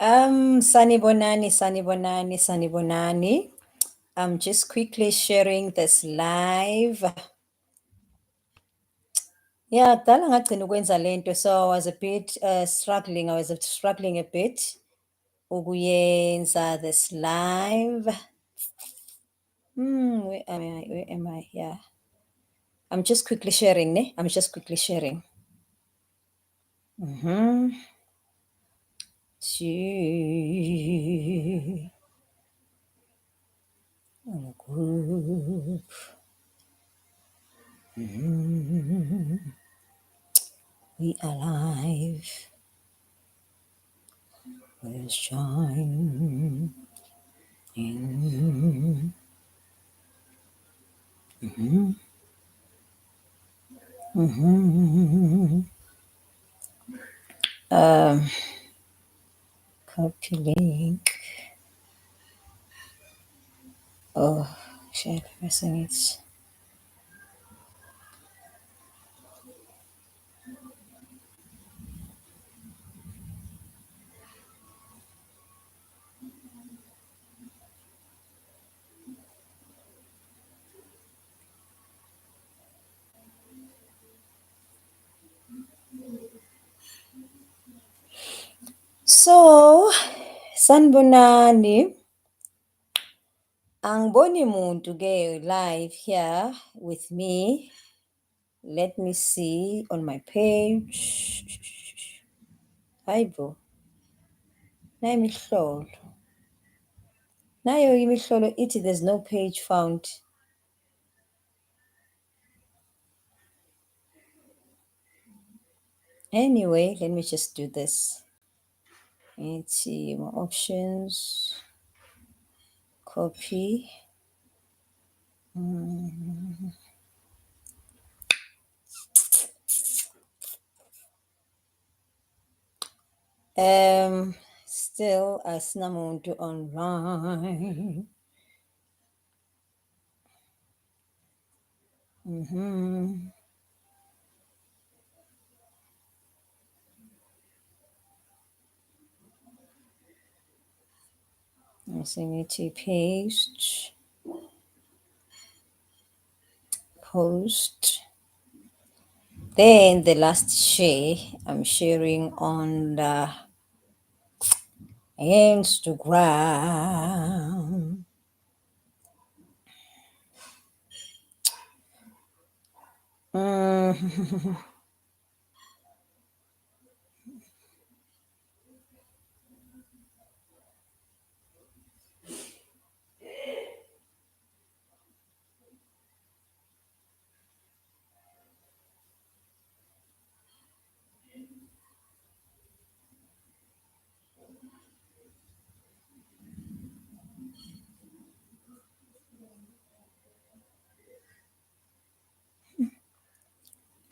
Sanibonani. I'm just quickly sharing this live. Yeah, kudala ngagcina ukwenza lento, so I was a bit struggling. I was struggling a bit ukuyenza this live. Where am I? Where am I? Yeah. I'm just quickly sharing, ne? I'm just quickly sharing. Group. We are live. Let's join in. Copy link. Oh, shit, missing it. So, sanibonani. Angiboni muntu ke live here with me. Let me see on my page. Hayibo. Nayo imihlolo. Nayo imihlolo ithi there's no page found. Anyway, let me just do this. Let's see my options. Copy. Still asinamuntu online. Asingithi paste. Post. Then the last share I'm sharing on the Instagram.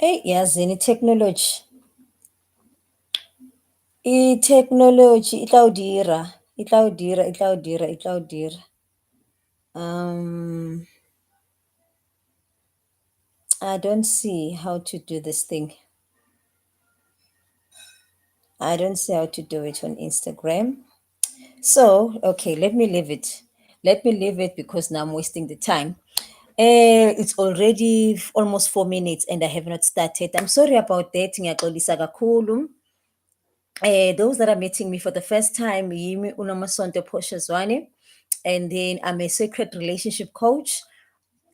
Hey, yazini technology. I-technology itlawudira. I don't see how to do this thing. I don't see how to do it on Instagram. So, okay, let me leave it. Let me leave it because now I'm wasting the time. It's already almost 4 minutes and I have not started. I'm sorry about that. Ngiyaxolisa kakhulu. Those that are meeting me for the first time, yimi uNomasonto Poshazwane, and then I'm a sacred relationship coach.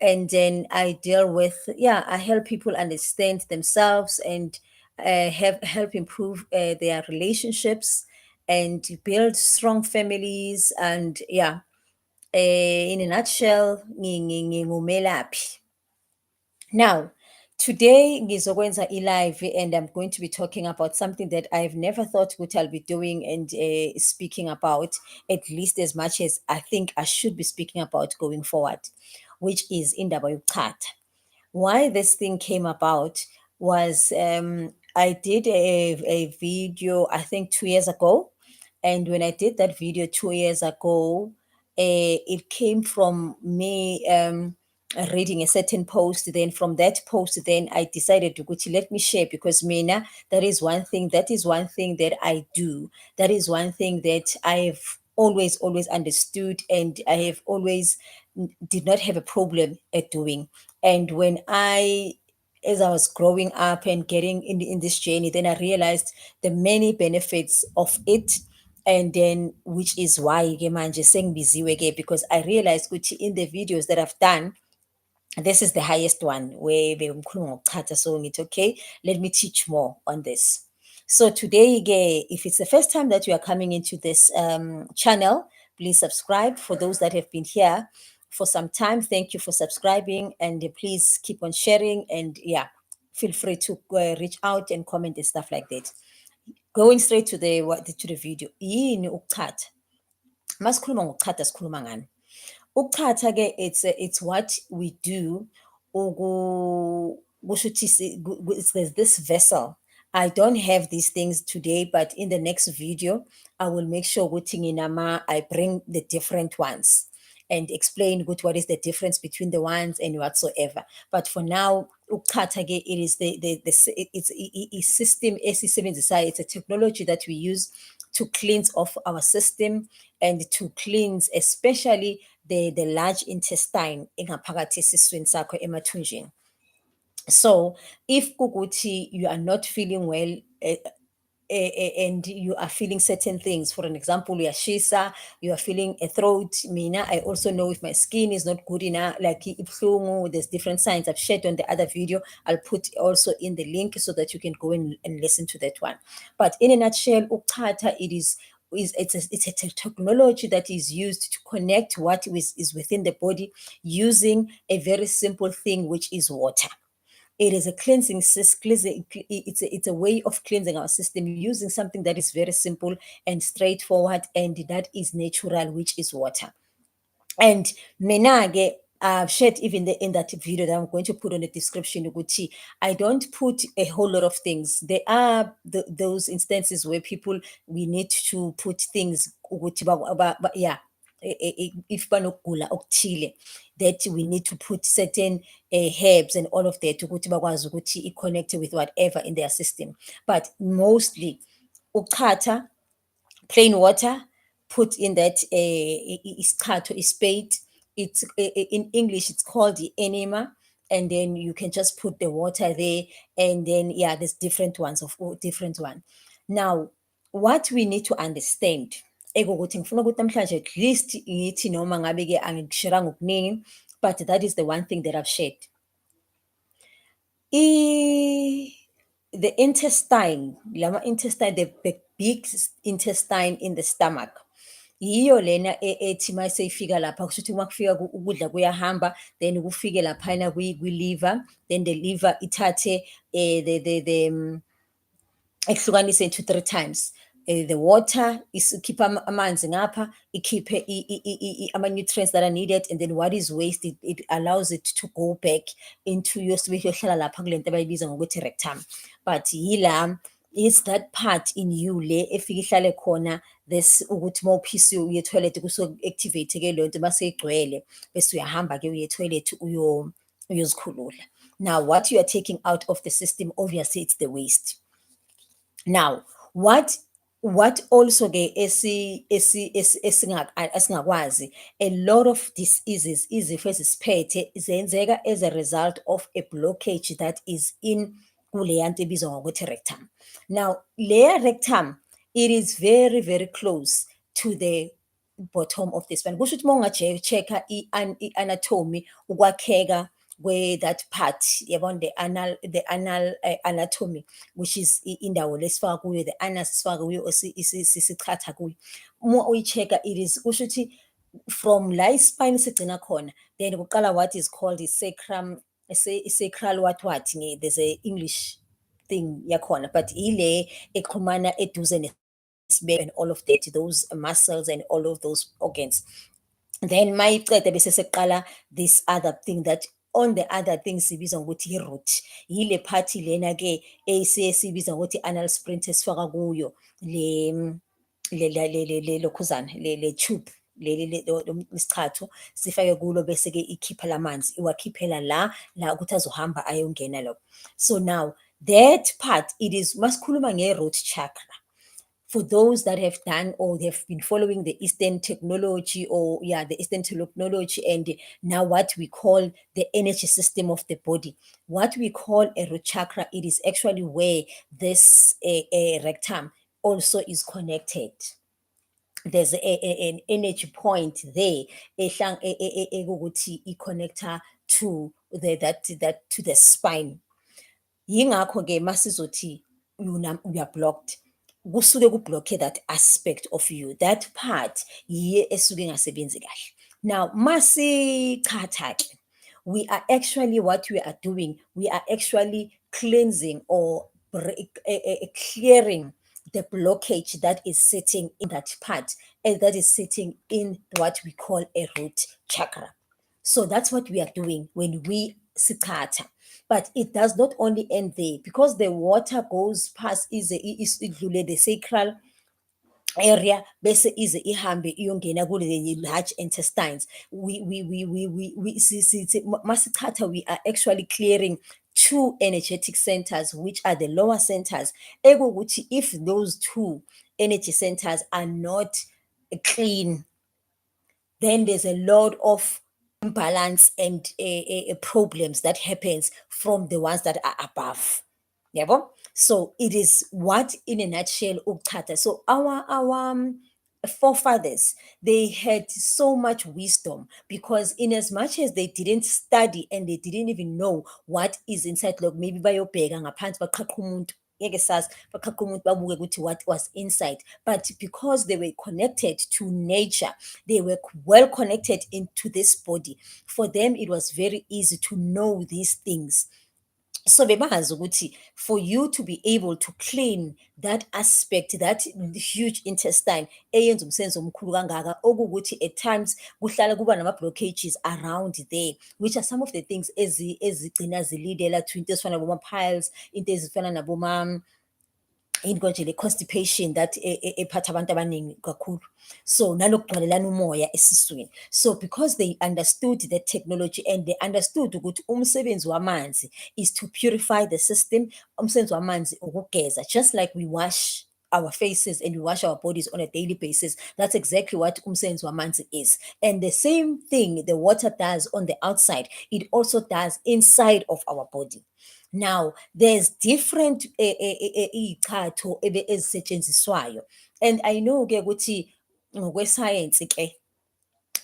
And then I deal with, I help people understand themselves and help improve their relationships and build strong families. And in a nutshell, ngingumelaphi. Now, today ngizokwenza live and I'm going to be talking about something that I've never thought what I'll be doing and speaking about, at least as much as I think I should be speaking about going forward, which is indaba yokuchatha. Why this thing came about was I did a video, I think 2 years ago. And when I did that video 2 years ago, it came from me reading a certain post. Then from that post, then I decided to go to let me share, because mina, that is one thing that I do. That is one thing that I've always understood, and I have always did not have a problem at doing. And when I as I was growing up and getting in this journey, then I realized the many benefits of it. And then, which is why ke manje sengibiziwe ke, because I realized ukuthi in the videos that I've done, this is the highest one where bekumkhuluma ngokuchatha. So ngithi, okay, let me teach more on this. So today ke, if it's the first time that you are coming into this channel, please subscribe. For those that have been here for some time, thank you for subscribing, and please keep on sharing, and yeah, feel free to reach out and comment and stuff like that. Going straight to the video. Yini ukuchatha? Masikhuluma ngokuchatha sikhuluma ngani? Ukuchatha ke, it's what we do kusho ukuthi there's this vessel. I don't have these things today, but in the next video I will make sure ukuthi I bring the different ones and explain what is the difference between the ones and whatsoever. But for now, ukuchatha ke, it is it's a system esisebenzisayo. It's a technology that we use to cleanse off our system, and to cleanse especially the large intestine engaphakathi esiswini sakho emathunjini. So if kukuthi you are not feeling well, and you are feeling certain things, for an example, uyashisa, you are feeling a throat. Mina, I also know if my skin is not good enough, like ibuhlungu, there's different signs I've shared on the other video. I'll put also in the link so that you can go and listen to that one. But in a nutshell, ukuchatha, it's a technology that is used to connect what is within the body using a very simple thing, which is water. It is a it's a way of cleansing our system using something that is very simple and straightforward, and that is natural, which is water. And mina I've shared even in that video that I'm going to put on the description, ukuthi I don't put a whole lot of things. There are those instances where we need to put things ukuthi yeah, if banokugula okuthile, that we need to put certain herbs and all of that ukuthi bakwazi ukuthi connect with whatever in their system. But mostly ukuchatha, plain water, put in that ischatho, spade. It's in English it's called the enema, and then you can just put the water there, and then yeah, there's different ones different one. Now, what we need to understand, ukuthi ngifuna ukuthi namhlanje at least ngithi noma ngabe ke angikushiranga okuningi, but that is the one thing that I've shared. The intestine, the big intestine in the stomach, yiyo lena ethi mayiseyifika lapha kusho ukuthi uma kufika ukudla kuyahamba, then kufike laphana kwi-liver, then the liver ithathe the ekuhlukanise into 3 times. The water ikhipha amanzi ngapha, ikhiphe ama-nutrients that are needed, and then what is wasted, it allows it to go back into yohlala lapha kule nto abayibiza ngokuthi rectum. But yila, it's that part in you le efika ihlale khona, this ukuthi mawuphisi uye toilet kuso-activate ke leyo nto maseyigcwele, bese uyahamba ke uye toilet uyozikhulula. Now, what you are taking out of the system, obviously it's the waste. Now, what also ke esingakwazi, a lot of diseases, izifo ezisiphethe zenzeka as a result of a blockage that is in kuleya nto ebizwa ngokuthi rectum. Now, leya rectum, it is very, very close to the bottom of the spine. Kusho ukuthi mawunga-check-a i-anatomy, ukwakheka where that part, yabona, the anal anatomy, which is indawo lesifaka kuyo, the anus sifaka kuyo sichatha kuyo. Uma uyi-check-a, it is kusho ukuthi from la ispine sigcina khona, then kuqala what is called the sacrum, sacral what, there's a English thing yakhona, but ile exhumana eduze and all of that, those muscles and all of those organs. Then mayiqeda bese seqala this other thing, that on the other thing sibiza ngokuthi i-root, yile party lena ke esibiza ngokuthi anal sprint esifaka kuyo le lokhuzana le tube isichathu sifake kulo bese-ke ikhipha lamanzi, iwakhiphela la ukuthi azohamba ayongena lo. So now that part, it is masikhuluma nge-root chakra. For those that have done or they have been following the Eastern technology, or yeah, the Eastern technology, and now what we call the energy system of the body, what we call a root chakra, it is actually where this rectum also is connected. There's an energy point there ekuwukuthi i-connector to that to the spine. Yingakho-ke masizothi you are blocked, kusuke kublocke that aspect of you, that part yiyo esuke ingasebenzi kahle. Now masichatha-ke, we are actually, what we are doing, we are actually cleansing or clearing the blockage that is sitting in that part, and that is sitting in what we call a root chakra. So that's what we are doing when we sikhatha. But it does not only end there, because the water goes past idlule the sacral area bese ize ihambe iyongena kule large intestines. Masichatha, we are actually clearing two energetic centers, which are the lower centers. Ekuwukuthi if those two energy centers are not clean, then there's a lot of imbalance and problems that happens from the ones that are above. Yabo? So it is what, in a nutshell, ukuchatha. So our forefathers, they had so much wisdom, because in as much as they didn't study and they didn't even know what is inside, like maybe bayobheka ngaphansi baqhaqha umuntu, ngeke sazi, baqhaqha umuntu babuke ukuthi what was inside. But because they were connected to nature, they were well connected into this body, for them it was very easy to know these things. So bebazi ukuthi for you to be able to clean that aspect, that huge intestine eyenza umsebenzi omkhulu kangaka, okuwukuthi at times kuhlala kuba nama-blockages around there, which are some of the things ezigcina zilidela to into ezifana naboma-piles, into ezifana naboma yini konje le constipation that ephatha abantu abaningi kakhulu. So nalokugcwalelana umoya esiswini. So because they understood the technology and they understood ukuthi umsebenzi wamanzi is to purify the system, umsebenzi wamanzi ukugeza, just like we wash our faces and we wash our bodies on a daily basis. That's exactly what umsebenzi wamanzi is. And the same thing the water does on the outside, it also does inside of our body. Now there's different iy'chatho ezisetshenziswayo, and I know-ke ukuthi ngokwesayensi ke,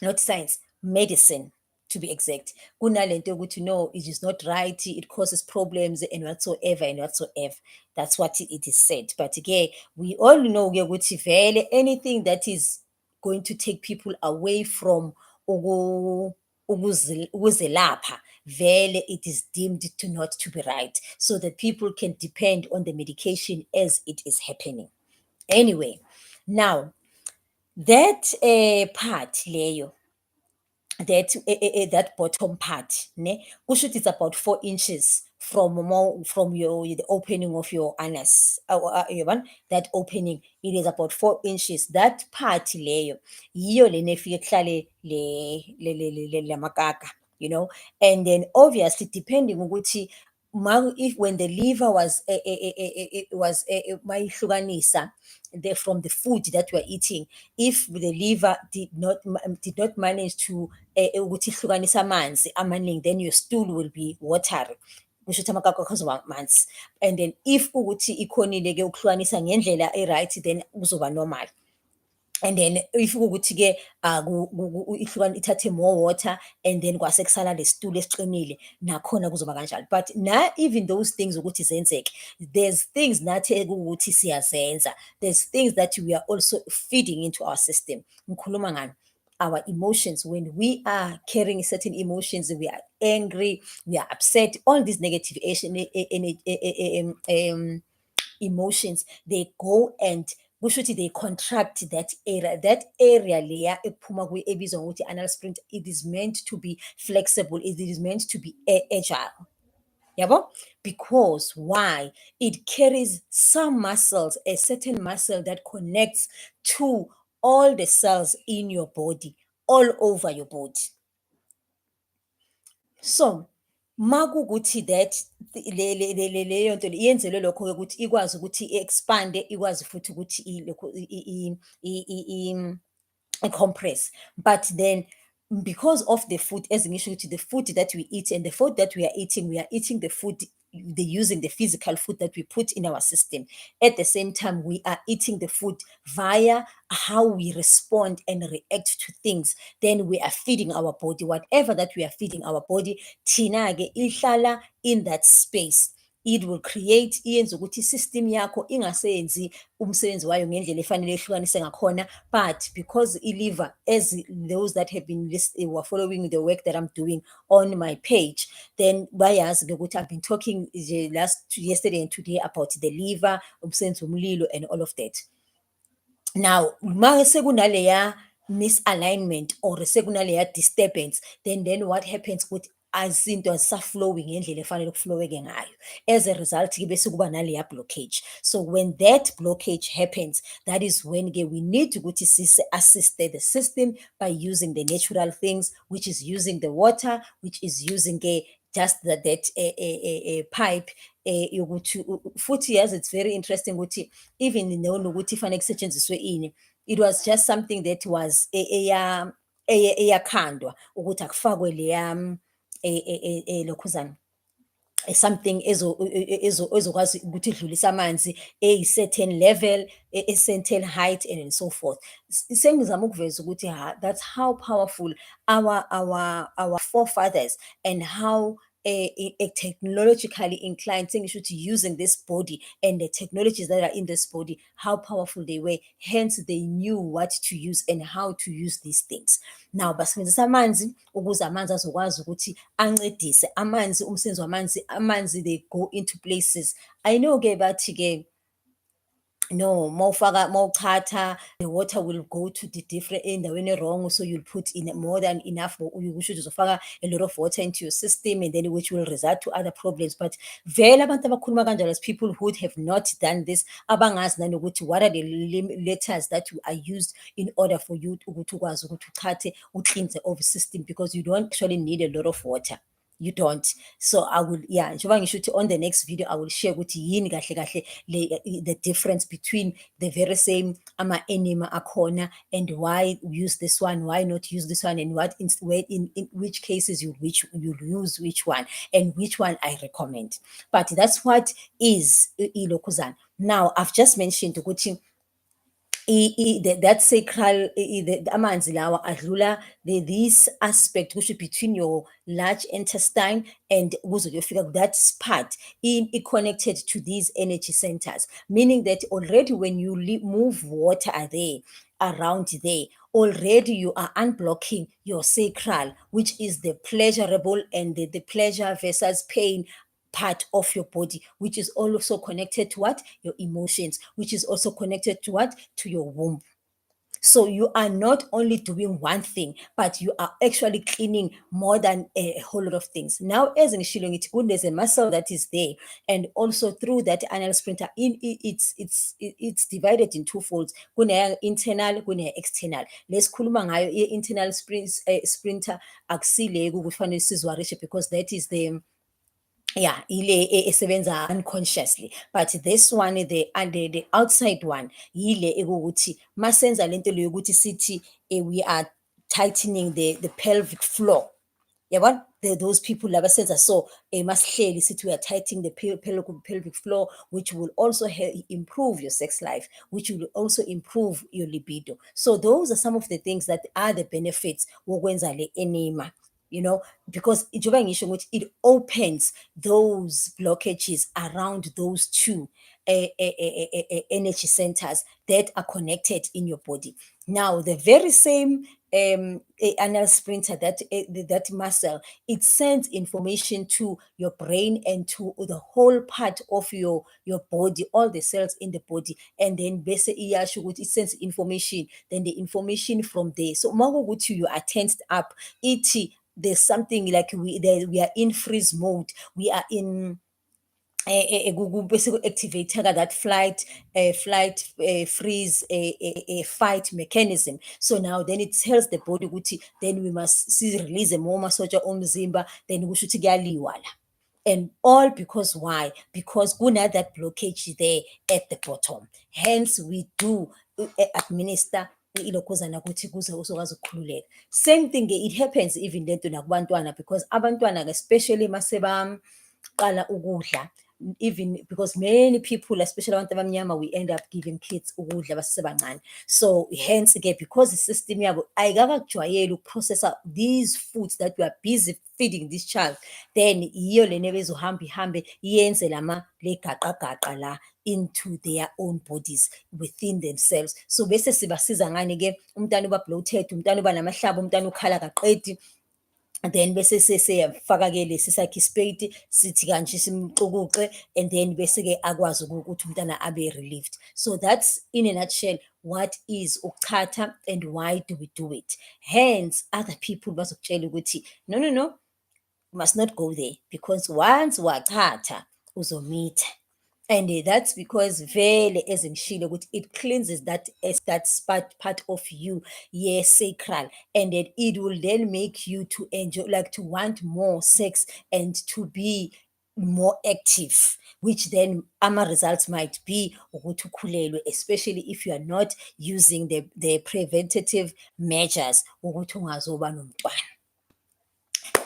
not science, medicine to be exact, kunalento yokuthi no, it is not right, it causes problems and whatsoever and whatsoever. That's what it is said. But again, we all know-ke ukuthi vele anything that is going to take people away from ukuzelapha, vele it is deemed to not to be right, so that people can depend on the medication as it is happening. Anyway, now that part leyo, that bottom part, ne, kusho ukuthi it's about 4 inches from your the opening of your anus. Yabona, that opening, it is about 4 inches. That part leyo yiyo lena efike kuhlale lamakaka, you know. And then obviously depending ukuthi if when the liver was mayihlukanisa from the food that we are eating, if the liver did not manage to ukuthi ihlukanise amanzi amaningi, then your stool will be watery, kusho ukuthi amakaka akho azoba manzi. And then if ukuthi ikhonile-ke ukuhlukanisa ngendlela e-right, then kuzoba normal. And then if ukuthi-ke ithathe more water, and then kwase kusala le stool esiqinile, nakhona kuzoba kanjalo. But even those things ukuthi zenzeke, there's things nathi ekuwukuthi siyazenza, there's things that we are also feeding into our system. Ngikhuluma ngani? Our emotions. When we are carrying certain emotions, we are angry, we are upset, all these negative emotions, they go and kusho ukuthi they contract that area leya ephuma ebizwa ngokuthi anal sprint. It is meant to be flexible, it is meant to be agile. Yabo? Because why? It carries some muscles, a certain muscle that connects to all the cells in your body, all over your body. So makukuthi that leyo nto yenzelwe lokho ukuthi ikwazi ukuthi i-expande, ikwazi futhi ukuthi compress. But then because of the food, as ngisho ukuthi the food that we eat, and the food that we are eating the food, using the physical food that we put in our system. At the same time, we are eating the food via how we respond and react to things. Then we are feeding our body whatever that we are feeding our body. Thina ke ihlala in that space. It will create, iyenza ukuthi i-system yakho ingaseyenzi umsebenzi wayo ngendlela efanele ehlukanise ngakhona. But because i-liver, as those that have been were following the work that I'm doing on my page, then bayazi ke ukuthi I've been talking yesterday and today about the liver, umsebenzi womlilo, and all of that. Now mase kunaleya misalignment or sekunaleya disturbance, then what happens ukuthi izinto azisaflowing ngendlela efanele ukufloweke ngayo. As a result ke bese kuba naleya blockage. So when that blockage happens, that is when ke we need ukuthi assist the system by using the natural things, which is using the water, which is using ke just that pipe yokuthi futhi yazi, it's very interesting ukuthi even nokuthi fanele kusetshenziswe ini, it was just something that was eyakhandwa ukuthi akufakwe leya lokhuzana something ezokwazi ukuthi idlulise amanzi certain level, a certain height, and so forth. Sengizama ukuveza ukuthi that's how powerful our forefathers, and how technologically inclined, sengisho ukuthi using this body and the technologies that are in this body, how powerful they were. Hence they knew what to use and how to use these things. Now basebenzisa amanzi ukuze amanzi azokwazi ukuthi ancedise amanzi, umsebenzi wamanzi, amanzi, they go into places. I know ke bathi ke no, mawukhatha, the water will go to the different endaweni wrong, so you'll put in more than enough, you should uzofaka a lot of water into your system, and then which will result to other problems. But vele abantu abakhuluma kanjalo, as people who have not done this, abangazi nanokuthi what are the letters that are used in order for you ukuthi ukwazi ukuthi uchathe, ucleanse of system, because you don't actually need a lot of water. You don't. So I will, yeah, njengoba ngisho ukuthi on the next video I will share ukuthi yini kahle kahle the difference between the very same ama-enema akhona, and why use this one, why not use this one, and what in which cases you use which one, and which one I recommend. But that's what is ilokhuzana. Now I've just mentioned ukuthi that sacral amanzi lawa adlula this aspect kusho between your large intestine and kuze kuyofika that part connected to these energy centers, meaning that already when you move water there around there, already you are unblocking your sacral, which is the pleasurable and the pleasure versus pain part of your body, which is also connected to what? Your emotions, which is also connected to what? To your womb. So you are not only doing one thing, but you are actually cleaning more than a whole lot of things. Now, as in Shilong, there's a muscle that is there, and also through that anal sprinter, it's divided in two folds. Kune internal, kune external. Let's khuluma ngayo internal sprinter akusile kufanele sizwarishe, because that is the ile esebenza unconsciously. But this one, the outside one, yile ekuthi masenza lento leyo ukuthi sithi we are tightening the pelvic floor. Yabona, those people laba senza so masihleli sithi we are tightening the pelvic floor, which will also improve your sex life, which will also improve your libido. So those are some of the things that are the benefits wokwenza le enema. Because it opens those blockages around those two energy centers that are connected in your body. Now, the very same anal sprinter, that muscle, it sends information to your brain and to the whole part of your body, all the cells in the body, and then basically it sends information, then the information from there. So you are tensed up, there's something like we are in freeze mode, we are in bese ku-activate-ka that freeze fight mechanism. So now then it tells the body ukuthi then we must release more masotsha omzimba, then kusho ukuthi kuyaliwa la. And all because why? Because kuna that blockage there at the bottom. Hence we do administer ilokhuzana ukuthi kuze uzokwazi ukukhululeka. Same thing it happens even lento nakubantwana, because abantwana especially masebaqala ukudla, even because many people, especially abantu abamnyama, we end up giving kids ukudla basesebancane. So hence ke, because the system yabo ayikakujwayeli ukuprocessa these foods that we are busy feeding this child, then iyo lena ebezohamba ihambe yenze le gaqa la into their own bodies within themselves. So bese sibasiza ngani ke, umntana uba bloated, umntana uba namahlaba, umntana ukhala kaqedi, then bese seseyafaka ke lesi sakhe ispade sithi kanje simxukuxe, and then bese ke akwazi ukuthi umntana abe relieved. So that's in a nutshell what is ukuchatha and why do we do it. Hence other people bazokutshela ukuthi no, must not go there, because once wachatha uzomitha. And that's because vele ezengishilo ukuthi it cleanses that part of you, yes, sacral, and then it will then make you to enjoy, like to want more sex and to be more active, which then ama results might be ukuthi ukhulelwe, especially if you are not using the preventative measures ukuthi ungazoba nomntwana.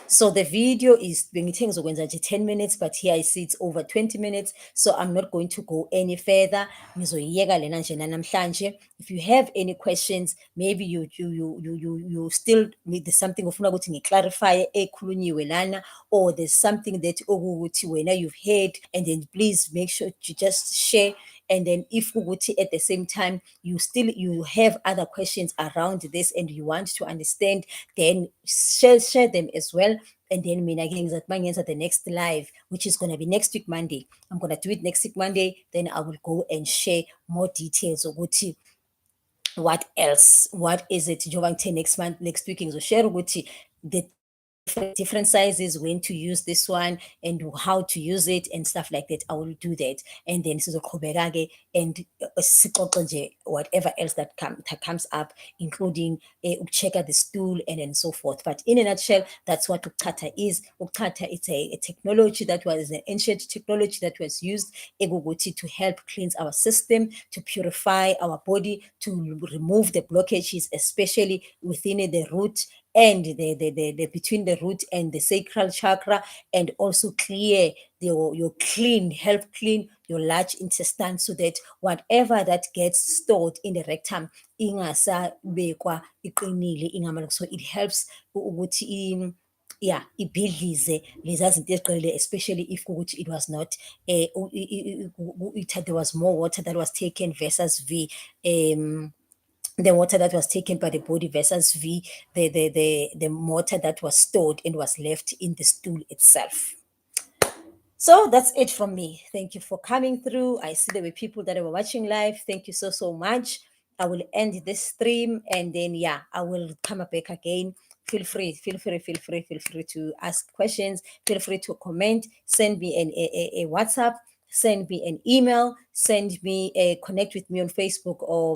So the video is bengithe ngizokwenza nje 10 minutes, but here I see it's over 20 minutes, so I'm not going to go any further. Ngizoyiyeka lena nje namhlanje. If you have any questions, maybe you still need something ofuna ukuthi ngiclarify ekhulunyiwe lana, or there's something that okuthi wena you've heard, and then please make sure to just share. And then if ukuthi at the same time you have other questions around this and you want to understand, then share them as well. And then mina ke ngizathi mangenza the next live, which is going to be next week Monday. I'm going to do it next week Monday, then I will go and share more details ukuthi what else, what is it njengoba ngithe next week ngizoshare ukuthi the different sizes, when to use this one and how to use it and stuff like that. I will do that, and then sizoqhubeka-ke and sixoxe nje whatever else that comes up, including check the stool and so forth. But in a nutshell, that's what ukuchatha is. Ukuchatha, it's a technology that was an ancient technology that was used to help cleanse our system, to purify our body, to remove the blockages, especially within the root and the between the root and the sacral chakra, and also clear your help clean your large intestine, so that whatever that gets stored in the rectum ingasabekwa iqinile ingamalungu. So it helps ukuthi ibhidlize leza zinto eziqinile, especially if ukuthi it was not there was more water that was taken versus the water that was taken by the body versus the water that was stored and was left in the stool itself. So that's it from me. Thank you for coming through. I see there were people that were watching live. Thank you so much. I will end this stream, and then I will come back again. Feel free to ask questions. Feel free to comment. Send me a WhatsApp. Send me an email. Send me connect with me on Facebook or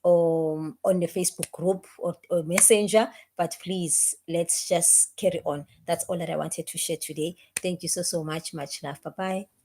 on the Facebook group or Messenger. But please, let's just carry on. That's all that I wanted to share today. Thank you so much. Much love. Bye-bye.